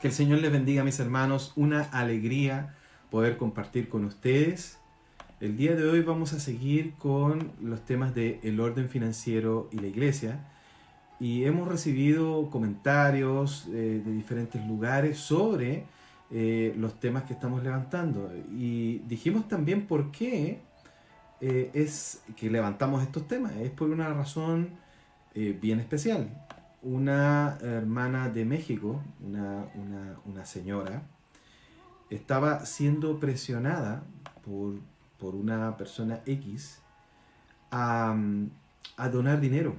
Que el Señor les bendiga, mis hermanos. Una alegría poder compartir con ustedes. El día de hoy vamos a seguir con los temas del orden financiero y la iglesia. Y hemos recibido comentarios de diferentes lugares sobre los temas que estamos levantando. Y dijimos también por qué es que levantamos estos temas. Es por una razón bien especial. Una hermana de México, una señora, estaba siendo presionada por una persona X a, a donar dinero.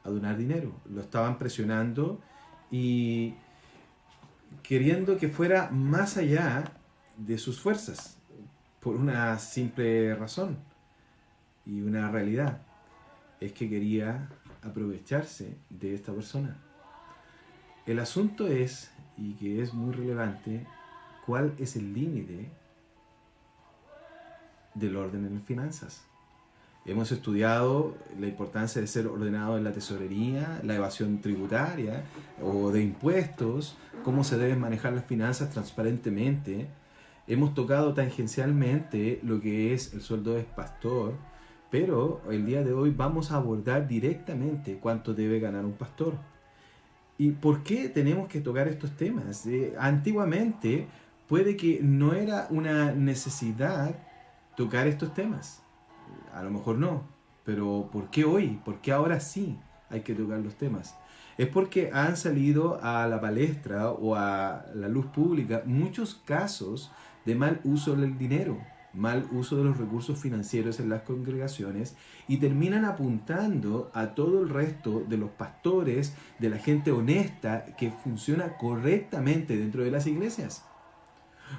A donar dinero. Lo estaban presionando y queriendo que fuera más allá de sus fuerzas, por una simple razón y una realidad. Es que quería aprovecharse de esta persona. El asunto es, y que es muy relevante, cuál es el límite del orden en las finanzas. Hemos estudiado la importancia de ser ordenado en la tesorería, la evasión tributaria o de impuestos, cómo se deben manejar las finanzas transparentemente. Hemos tocado tangencialmente lo que es el sueldo de pastor, pero el día de hoy vamos a abordar directamente cuánto debe ganar un pastor. ¿Y por qué tenemos que tocar estos temas? Antiguamente puede que no era una necesidad tocar estos temas. A lo mejor no, pero ¿por qué hoy? ¿Por qué ahora sí hay que tocar los temas? Es porque han salido a la palestra o a la luz pública muchos casos de mal uso del dinero, mal uso de los recursos financieros en las congregaciones y terminan apuntando a todo el resto de los pastores, de la gente honesta que funciona correctamente dentro de las iglesias.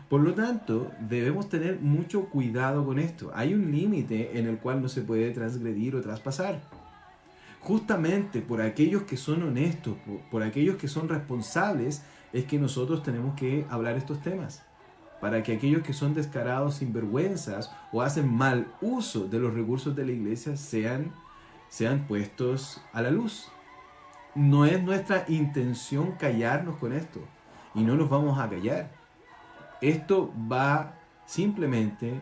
Por lo tanto, debemos tener mucho cuidado con esto. Hay un límite en el cual no se puede transgredir o traspasar. Justamente por aquellos que son honestos, por aquellos que son responsables, es que nosotros tenemos que hablar estos temas. Para que aquellos que son descarados, sinvergüenzas o hacen mal uso de los recursos de la iglesia sean puestos a la luz. No es nuestra intención callarnos con esto. Y no nos vamos a callar. Esto va simplemente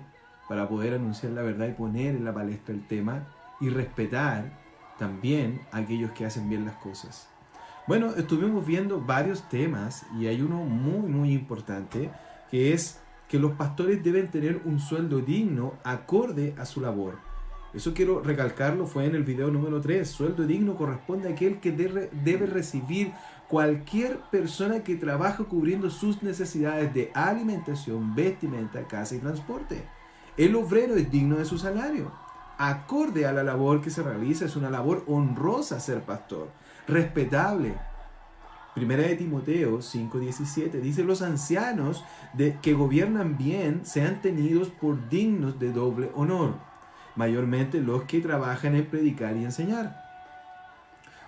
para poder anunciar la verdad y poner en la palestra el tema y respetar también a aquellos que hacen bien las cosas. Bueno, estuvimos viendo varios temas y hay uno muy importante, que es que los pastores deben tener un sueldo digno acorde a su labor. Eso quiero recalcarlo, fue en el video número 3. Sueldo digno corresponde a aquel que debe recibir cualquier persona que trabaja cubriendo sus necesidades de alimentación, vestimenta, casa y transporte. El obrero es digno de su salario. Acorde a la labor que se realiza, es una labor honrosa ser pastor, respetable. Primera de Timoteo 5:17 dice: los ancianos que gobiernan bien sean tenidos por dignos de doble honor, mayormente los que trabajan en predicar y enseñar.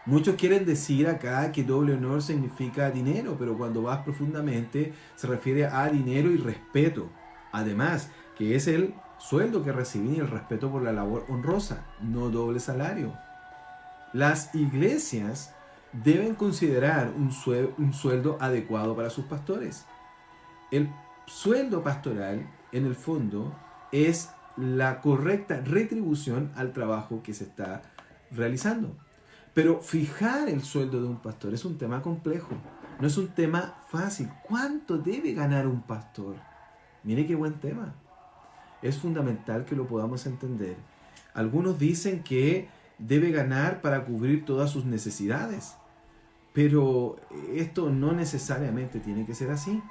Muchos quieren decir acá que doble honor significa dinero, pero cuando vas profundamente se refiere a dinero y respeto. Además, que es el sueldo que reciben y el respeto por la labor honrosa, no doble salario. Las iglesias deben considerar un sueldo adecuado para sus pastores. El sueldo pastoral, en el fondo, es la correcta retribución al trabajo que se está realizando. Pero fijar el sueldo de un pastor es un tema complejo, no es un tema fácil. ¿Cuánto debe ganar un pastor? Mire qué buen tema. Es fundamental que lo podamos entender. Algunos dicen que debe ganar para cubrir todas sus necesidades, pero esto no necesariamente tiene que ser así.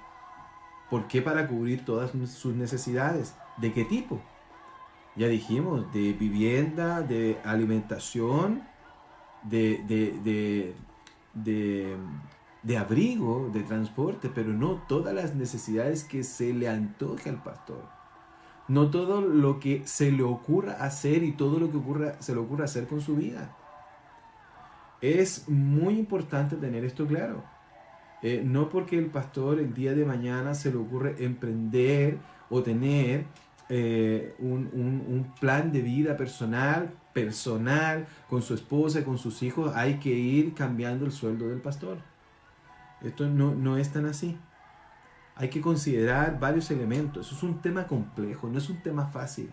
¿Por qué para cubrir todas sus necesidades? ¿De qué tipo? Ya dijimos, de vivienda, de alimentación, de abrigo, de transporte, pero no todas las necesidades que se le antoje al pastor. No todo lo que se le ocurra hacer y todo lo que se le ocurra hacer con su vida. Es muy importante tener esto claro. No porque el pastor el día de mañana se le ocurre emprender o tener un plan de vida personal, con su esposa, con sus hijos, hay que ir cambiando el sueldo del pastor. Esto no es tan así. Hay que considerar varios elementos. Es un tema complejo, no es un tema fácil,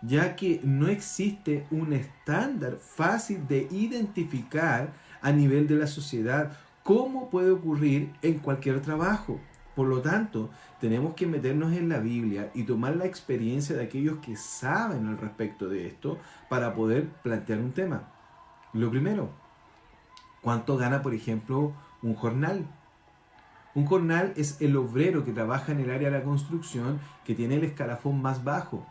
ya que no existe un estándar fácil de identificar a nivel de la sociedad, como puede ocurrir en cualquier trabajo. Por lo tanto, tenemos que meternos en la Biblia y tomar la experiencia de aquellos que saben al respecto de esto para poder plantear un tema. Lo primero, ¿cuánto gana, por ejemplo, un jornal? Un jornal es el obrero que trabaja en el área de la construcción, que tiene el escalafón más bajo.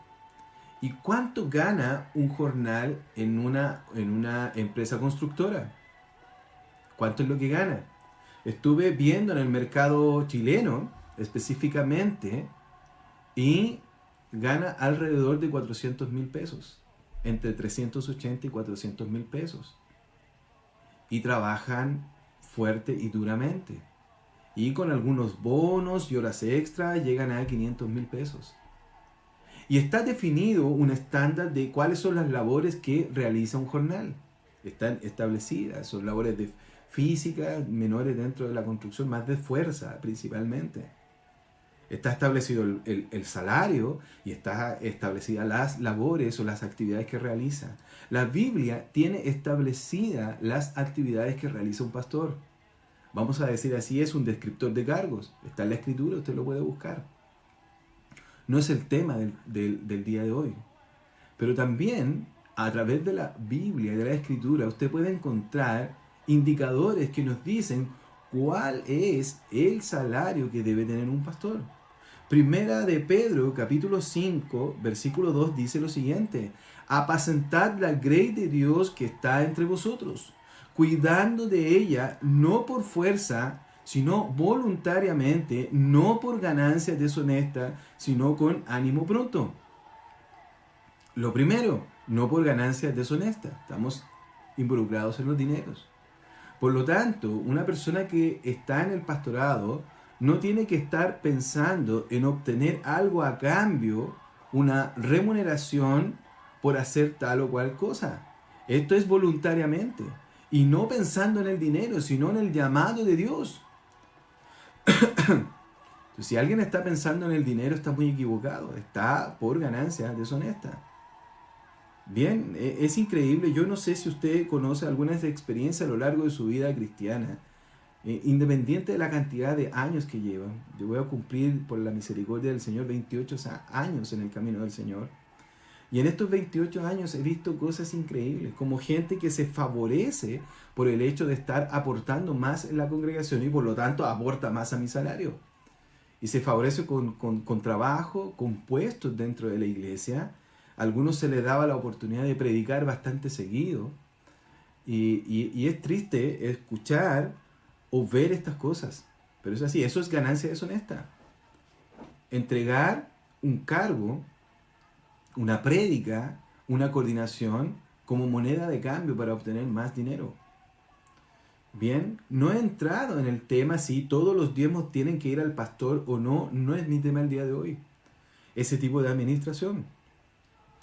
¿Y cuánto gana un jornal en una empresa constructora? ¿Cuánto es lo que gana? Estuve viendo en el mercado chileno específicamente y gana alrededor de 400.000 pesos, entre 380 y 400.000 pesos. Y trabajan fuerte y duramente. Y con algunos bonos y horas extra llegan a 500.000 pesos. Y está definido un estándar de cuáles son las labores que realiza un jornal. Están establecidas, son labores de física, menores dentro de la construcción, más de fuerza principalmente. Está establecido el salario y está establecidas las labores o las actividades que realiza. La Biblia tiene establecidas las actividades que realiza un pastor. Vamos a decir así, es un descriptor de cargos. Está en la Escritura, usted lo puede buscar. No es el tema del día de hoy. Pero también a través de la Biblia y de la Escritura usted puede encontrar indicadores que nos dicen cuál es el salario que debe tener un pastor. Primera de Pedro, capítulo 5, versículo 2 dice lo siguiente: apacentad la grey de Dios que está entre vosotros, cuidando de ella no por fuerza, sino voluntariamente, no por ganancia deshonesta, sino con ánimo pronto. Lo primero, no por ganancias deshonestas. Estamos involucrados en los dineros. Por lo tanto, una persona que está en el pastorado no tiene que estar pensando en obtener algo a cambio, una remuneración por hacer tal o cual cosa. Esto es voluntariamente. Y no pensando en el dinero, sino en el llamado de Dios. Entonces, si alguien está pensando en el dinero, está muy equivocado. Está por ganancias deshonestas. Bien, es increíble. Yo no sé si usted conoce algunas experiencias a lo largo de su vida cristiana, independiente de la cantidad de años que llevan. Yo voy a cumplir, por la misericordia del Señor, 28 años en el camino del Señor. Y en estos 28 años he visto cosas increíbles, como gente que se favorece por el hecho de estar aportando más en la congregación y por lo tanto aporta más a mi salario. Y se favorece con trabajo, con puestos dentro de la iglesia. A algunos se les daba la oportunidad de predicar bastante seguido. Y es triste escuchar o ver estas cosas. Pero es así, eso es ganancia deshonesta. Entregar un cargo, una prédica, una coordinación como moneda de cambio para obtener más dinero. Bien, no he entrado en el tema si todos los diezmos tienen que ir al pastor o no. No es mi tema el día de hoy. Ese tipo de administración.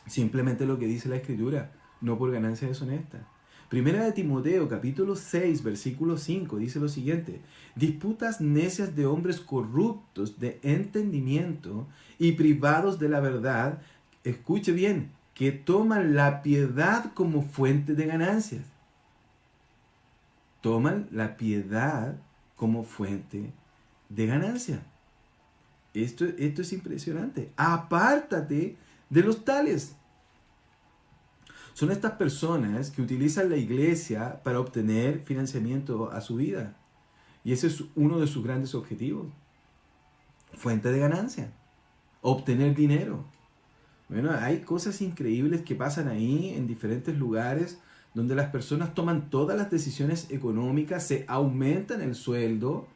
Simplemente lo que dice la Escritura, no por ganancia deshonesta. Primera de Timoteo, capítulo 6, versículo 5, dice lo siguiente: disputas necias de hombres corruptos de entendimiento y privados de la verdad, escuche bien, que toman la piedad como fuente de ganancias. Toman la piedad como fuente de ganancia. Esto es impresionante. Apártate de los tales. Son estas personas que utilizan la iglesia para obtener financiamiento a su vida. Y ese es uno de sus grandes objetivos. Fuente de ganancia. Obtener dinero. Bueno, hay cosas increíbles que pasan ahí en diferentes lugares donde las personas toman todas las decisiones económicas, se aumentan el sueldo,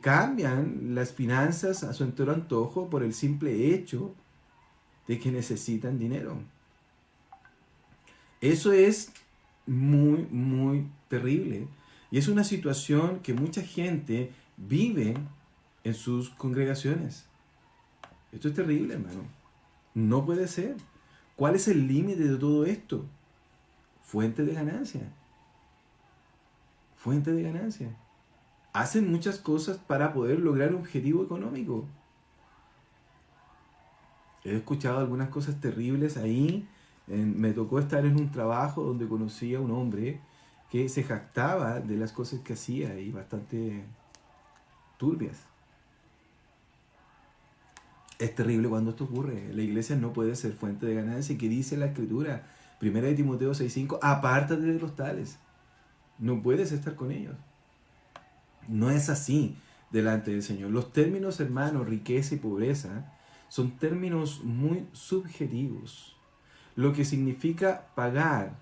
cambian las finanzas a su entero antojo por el simple hecho de que necesitan dinero. Eso es muy, muy terrible. Y es una situación que mucha gente vive en sus congregaciones. Esto es terrible, hermano. No puede ser. ¿Cuál es el límite de todo esto? Fuente de ganancia. Fuente de ganancia. hacen muchas cosas para poder lograr un objetivo económico. He escuchado algunas cosas terribles ahí. Me tocó estar en un trabajo donde conocí a un hombre que se jactaba de las cosas que hacía y bastante turbias. Es terrible cuando esto ocurre. La iglesia no puede ser fuente de ganancia. ¿Qué dice la Escritura? 1 Timoteo 6:5, apártate de los tales. No puedes estar con ellos. No es así delante del Señor. Los términos, hermanos, riqueza y pobreza, son términos muy subjetivos. Lo que significa pagar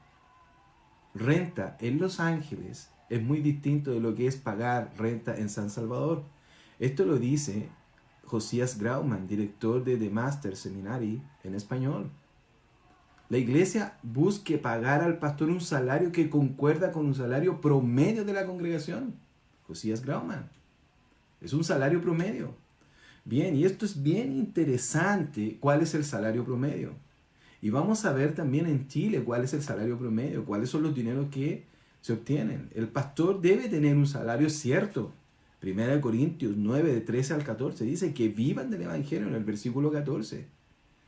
renta en Los Ángeles es muy distinto de lo que es pagar renta en San Salvador. Esto lo dice Josías Grauman, director de The Master Seminary en español. La iglesia busque pagar al pastor un salario que concuerda con un salario promedio de la congregación. Josías Grauman. Es un salario promedio. Bien, y esto es bien interesante, cuál es el salario promedio. Y vamos a ver también en Chile cuál es el salario promedio, cuáles son los dineros que se obtienen. El pastor debe tener un salario cierto. 1 Corintios 9, de 13 al 14, dice que vivan del Evangelio en el versículo 14.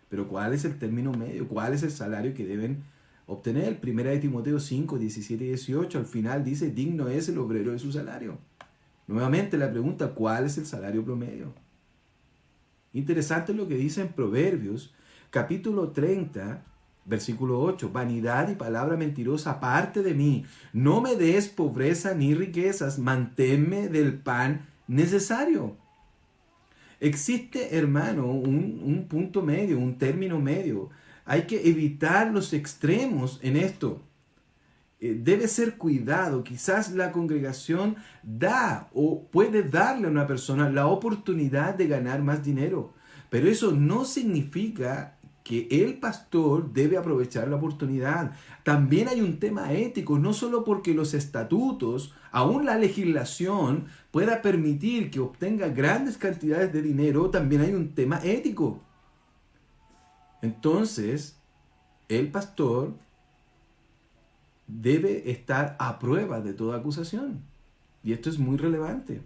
Pero ¿cuál es el término medio? ¿Cuál es el salario que deben obtener? 1 Timoteo 5, 17 y 18, al final dice, digno es el obrero de su salario. Nuevamente la pregunta, ¿cuál es el salario promedio? Interesante lo que dice en Proverbios, capítulo 30, versículo 8. Vanidad y palabra mentirosa aparte de mí. No me des pobreza ni riquezas, manténme del pan necesario. Existe, hermano, un punto medio, un término medio. Hay que evitar los extremos en esto. Debe ser cuidado. Quizás la congregación da o puede darle a una persona la oportunidad de ganar más dinero. Pero eso no significa que el pastor debe aprovechar la oportunidad. También hay un tema ético, no solo porque los estatutos, aún la legislación, pueda permitir que obtenga grandes cantidades de dinero, también hay un tema ético. Entonces, el pastor debe estar a prueba de toda acusación. Y esto es muy relevante.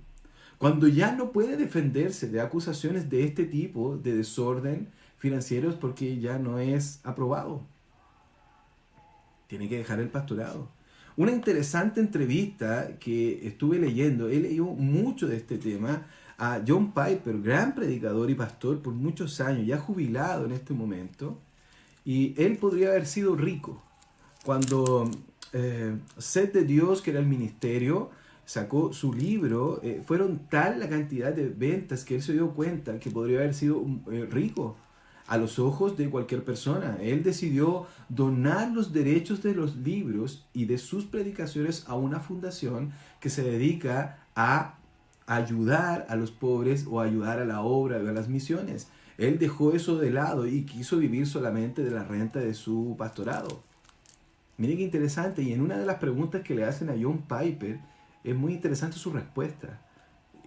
Cuando ya no puede defenderse de acusaciones de este tipo, de desorden financiero, es porque ya no es aprobado. Tiene que dejar el pastorado. Una interesante entrevista que estuve leyendo, he leído mucho de este tema, a John Piper, gran predicador y pastor por muchos años, ya jubilado en este momento, y él podría haber sido rico. Cuando Sed de Dios, que era el ministerio, sacó su libro, fueron tal la cantidad de ventas que él se dio cuenta que podría haber sido rico a los ojos de cualquier persona. Él decidió donar los derechos de los libros y de sus predicaciones a una fundación que se dedica a ayudar a los pobres o ayudar a la obra o a las misiones. Él dejó eso de lado y quiso vivir solamente de la renta de su pastorado. Mire qué interesante. Y en una de las preguntas que le hacen a John Piper, es muy interesante su respuesta.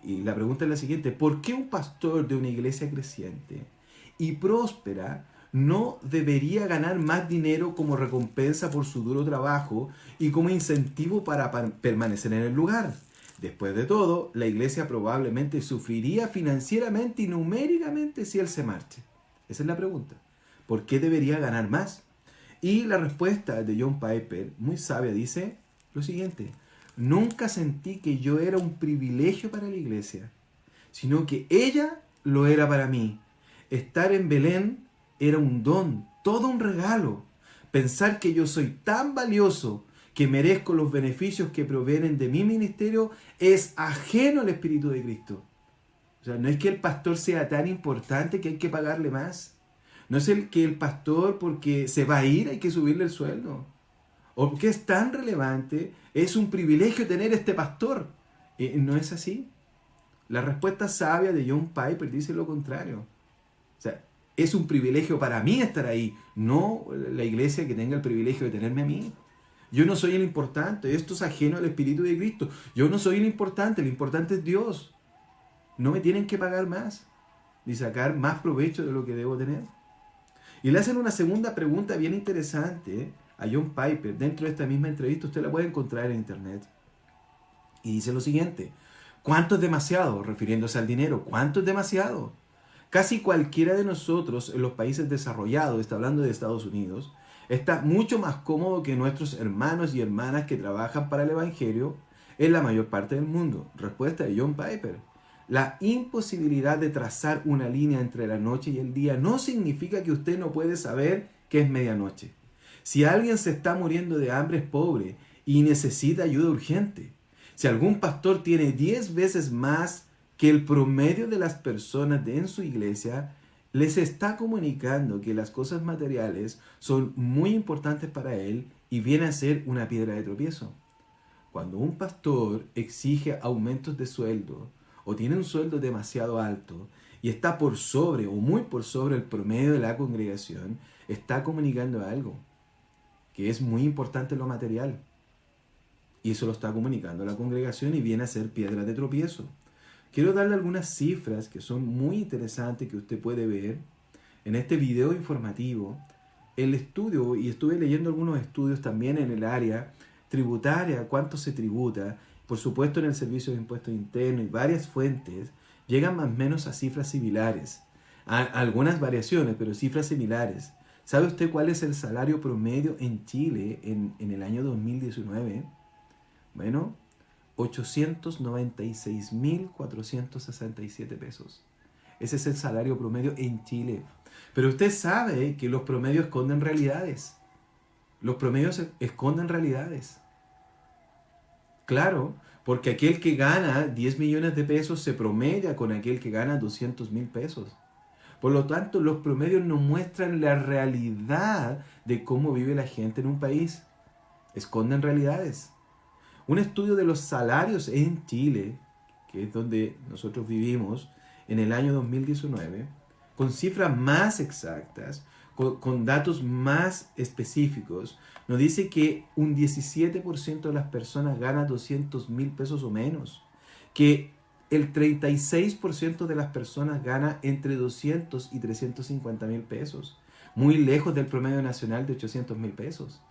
Y la pregunta es la siguiente: ¿por qué un pastor de una iglesia creciente y próspera no debería ganar más dinero como recompensa por su duro trabajo y como incentivo para permanecer en el lugar? Después de todo, la iglesia probablemente sufriría financieramente y numéricamente si él se marcha. Esa es la pregunta. ¿Por qué debería ganar más? Y la respuesta de John Piper, muy sabia, dice lo siguiente: nunca sentí que yo era un privilegio para la iglesia, sino que ella lo era para mí. Estar en Belén era un don, todo un regalo. Pensar que yo soy tan valioso que merezco los beneficios que provienen de mi ministerio es ajeno al Espíritu de Cristo. O sea, no es que el pastor sea tan importante que hay que pagarle más. No es que el pastor, porque se va a ir, hay que subirle el sueldo. O porque es tan relevante, es un privilegio tener este pastor. No es así. La respuesta sabia de John Piper dice lo contrario. O sea, es un privilegio para mí estar ahí, no la iglesia que tenga el privilegio de tenerme a mí. Yo no soy el importante, esto es ajeno al Espíritu de Cristo. Yo no soy el importante es Dios. No me tienen que pagar más, ni sacar más provecho de lo que debo tener. Y le hacen una segunda pregunta bien interesante a John Piper. Dentro de esta misma entrevista usted la puede encontrar en internet. Y dice lo siguiente: ¿Cuánto es demasiado? Refiriéndose al dinero. ¿Cuánto es demasiado? Casi cualquiera de nosotros en los países desarrollados, está hablando de Estados Unidos, está mucho más cómodo que nuestros hermanos y hermanas que trabajan para el Evangelio en la mayor parte del mundo. Respuesta de John Piper. La imposibilidad de trazar una línea entre la noche y el día no significa que usted no puede saber que es medianoche. Si alguien se está muriendo de hambre es pobre y necesita ayuda urgente. Si algún pastor tiene 10 veces más que el promedio de las personas en su iglesia, les está comunicando que las cosas materiales son muy importantes para él y viene a ser una piedra de tropiezo. Cuando un pastor exige aumentos de sueldo o tiene un sueldo demasiado alto y está por sobre o muy por sobre el promedio de la congregación, está comunicando algo, que es muy importante lo material. Y eso lo está comunicando a la congregación y viene a ser piedra de tropiezo. Quiero darle algunas cifras que son muy interesantes que usted puede ver en este video informativo. El estudio, y estuve leyendo algunos estudios también en el área tributaria, cuánto se tributa, por supuesto en el servicio de impuestos internos y varias fuentes, llegan más o menos a cifras similares. A algunas variaciones, pero cifras similares. ¿Sabe usted cuál es el salario promedio en Chile en el año 2019? Bueno, 896.467 pesos. Ese es el salario promedio en Chile. Pero usted sabe que los promedios esconden realidades. Los promedios esconden realidades. Claro, porque aquel que gana 10 millones de pesos se promedia con aquel que gana 200.000 pesos. Por lo tanto, los promedios nos muestran la realidad de cómo vive la gente en un país. Esconden realidades. Un estudio de los salarios en Chile, que es donde nosotros vivimos, en el año 2019, con cifras más exactas, con datos más específicos, nos dice que un 17% de las personas gana 200.000 pesos o menos, que el 36% de las personas gana entre 200 y 350.000 pesos, muy lejos del promedio nacional de 800.000 pesos.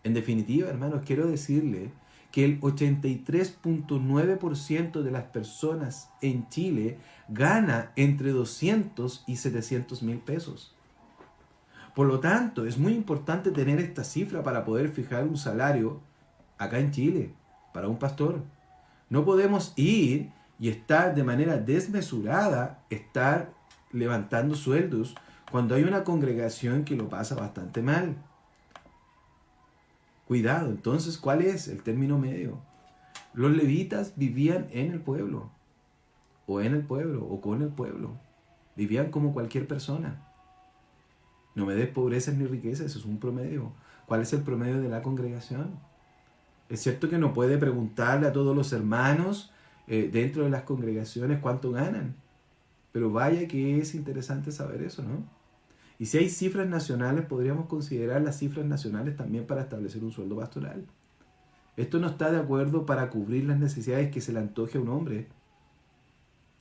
En definitiva, hermanos, quiero decirle que el 83.9% de las personas en Chile gana entre 200 y 700.000 pesos. Por lo tanto, es muy importante tener esta cifra para poder fijar un salario acá en Chile para un pastor. No podemos ir y estar de manera desmesurada, estar levantando sueldos cuando hay una congregación que lo pasa bastante mal. Cuidado, entonces, ¿cuál es el término medio? Los levitas vivían en el pueblo, o con el pueblo. Vivían como cualquier persona. No me des pobreza ni riqueza, eso es un promedio. ¿Cuál es el promedio de la congregación? Es cierto que no puede preguntarle a todos los hermanos dentro de las congregaciones cuánto ganan, pero vaya que es interesante saber eso, ¿no? Y si hay cifras nacionales, podríamos considerar las cifras nacionales también para establecer un sueldo pastoral. Esto no está de acuerdo para cubrir las necesidades que se le antoje a un hombre.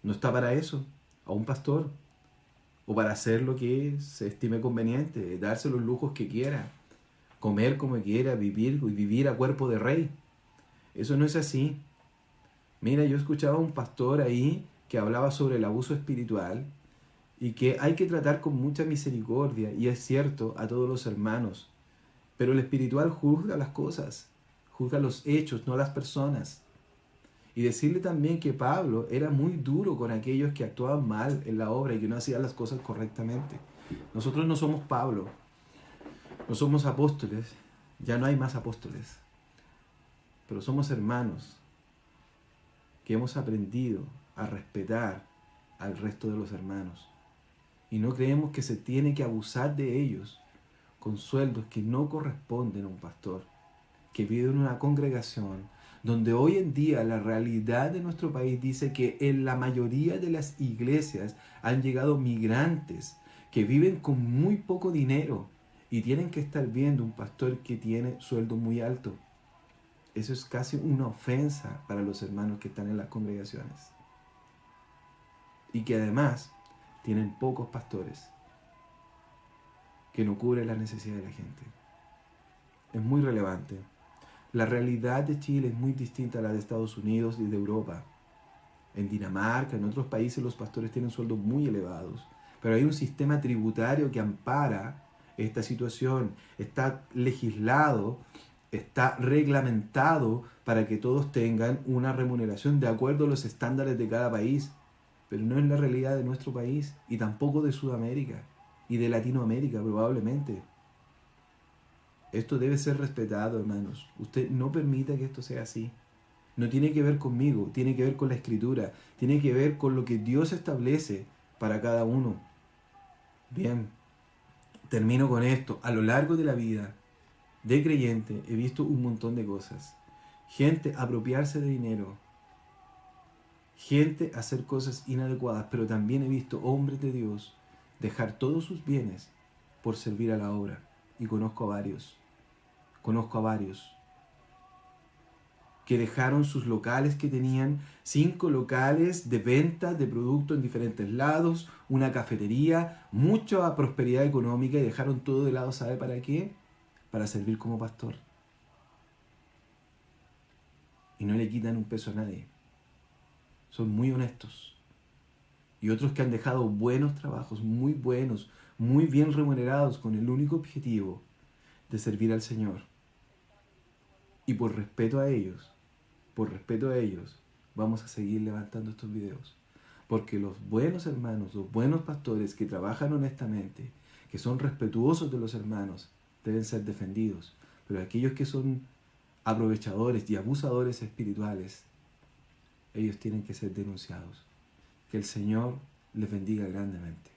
No está para eso, a un pastor. O para hacer lo que se estime conveniente, darse los lujos que quiera, comer como quiera, vivir a cuerpo de rey. Eso no es así. Mira, yo escuchaba a un pastor ahí que hablaba sobre el abuso espiritual y que hay que tratar con mucha misericordia, y es cierto, a todos los hermanos. Pero el espiritual juzga las cosas, juzga los hechos, no las personas. Y decirle también que Pablo era muy duro con aquellos que actuaban mal en la obra y que no hacían las cosas correctamente. Nosotros no somos Pablo, no somos apóstoles, ya no hay más apóstoles, pero somos hermanos que hemos aprendido a respetar al resto de los hermanos. Y no creemos que se tiene que abusar de ellos con sueldos que no corresponden a un pastor, que vive en una congregación donde hoy en día la realidad de nuestro país dice que en la mayoría de las iglesias han llegado migrantes que viven con muy poco dinero y tienen que estar viendo un pastor que tiene sueldo muy alto. Eso es casi una ofensa para los hermanos que están en las congregaciones. Y que además tienen pocos pastores que no cubren la necesidad de la gente. Es muy relevante. La realidad de Chile es muy distinta a la de Estados Unidos y de Europa. En Dinamarca, en otros países los pastores tienen sueldos muy elevados, pero hay un sistema tributario que ampara esta situación. Está legislado, está reglamentado para que todos tengan una remuneración de acuerdo a los estándares de cada país, pero no es la realidad de nuestro país y tampoco de Sudamérica y de Latinoamérica probablemente. Esto debe ser respetado, hermanos. Usted no permita que esto sea así. No tiene que ver conmigo, tiene que ver con la Escritura, tiene que ver con lo que Dios establece para cada uno. Bien, termino con esto. A lo largo de la vida de creyente he visto un montón de cosas. Gente apropiarse de dinero, gente hacer cosas inadecuadas, pero también he visto hombres de Dios dejar todos sus bienes por servir a la obra. Y conozco a varios que dejaron sus locales que tenían, 5 locales de venta de productos en diferentes lados, una cafetería, mucha prosperidad económica y dejaron todo de lado, ¿sabe para qué? Para servir como pastor. Y no le quitan un peso a nadie. Son muy honestos. Y otros que han dejado buenos trabajos, muy buenos, muy bien remunerados, con el único objetivo de servir al Señor. Y por respeto a ellos, vamos a seguir levantando estos videos. Porque los buenos hermanos, los buenos pastores que trabajan honestamente, que son respetuosos de los hermanos, deben ser defendidos. Pero aquellos que son aprovechadores y abusadores espirituales, ellos tienen que ser denunciados. Que el Señor les bendiga grandemente.